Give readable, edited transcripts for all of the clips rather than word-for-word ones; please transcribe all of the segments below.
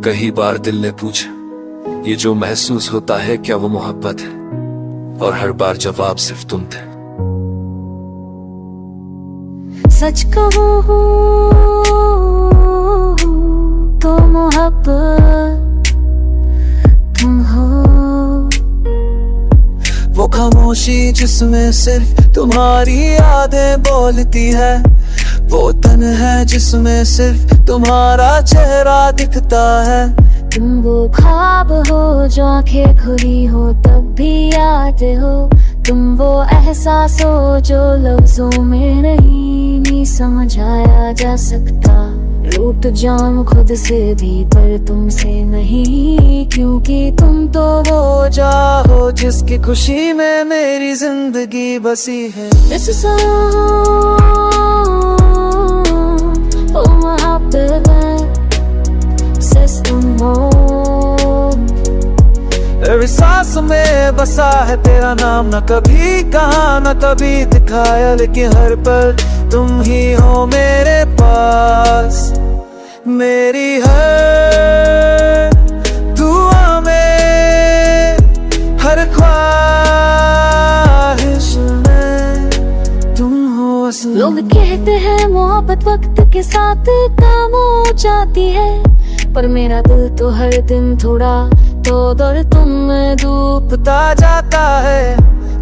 कई बार दिल ने पूछा, ये जो महसूस होता है क्या वो मोहब्बत है? और हर बार जवाब सिर्फ तुम थे। सच कहूँ तो मोहब्बत तुम हो। वो खामोशी जिसमें सिर्फ तुम्हारी यादें बोलती है, वो तन है जिसमें सिर्फ तुम्हारा चेहरा दिखता है। तुम वो ख्वाब हो जो आंखें खुली हो तब भी याद हो। तुम वो एहसास हो जो लफ्जों में नहीं समझाया जा सकता। रूठ जाऊं खुद से भी पर तुमसे नहीं, क्योंकि तुम तो वो चाहो जिसकी खुशी में मेरी जिंदगी बसी है। This is oh मोहब्बत says तुम हो। मेरी सांस में बसा है तेरा नाम, न कभी कहा न कभी दिखाया, लेकिन हर पल तुम ही हो मेरे पास। मेरी हर दुआ में, हर ख्वाहिश में तुम हो असल। लोग कहते हैं मोहब्बत वक्त के साथ कम हो जाती है, पर मेरा दिल तो हर दिन थोड़ा तो दर तुम में डूबता जाता है।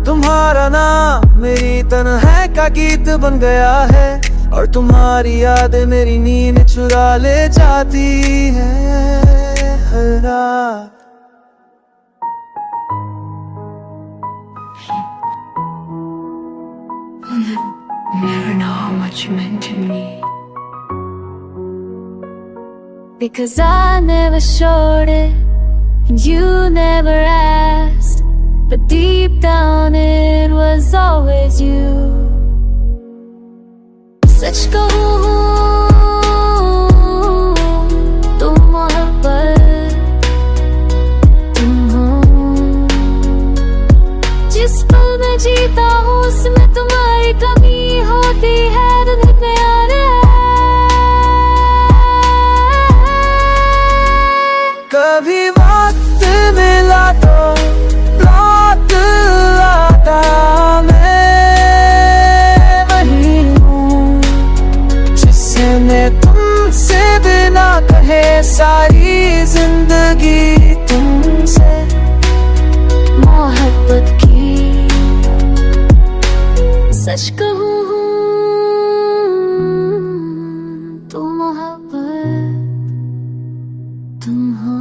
तुम्हारा नाम मेरी तन्हाई का गीत बन गया है, और तुम्हारी यादें मेरी नींद चुरा ले जाती है हर रात। Never know how much you meant to me, because I never showed it and you never asked, but deep down it was always you. सच कहूँ तो मोहब्बत तुम हो। जिस पल मैं जीता हूँ उसमें तुम्हारी कमी होती है। दिन प्यार है कभी वक्त मिला तो लौट लाता, मैं वही हूँ जिसने तुमसे बिना कहे सारी जिंदगी तुमसे मोहब्बत की। सच कहूँ तो मोहब्बत तुम हो।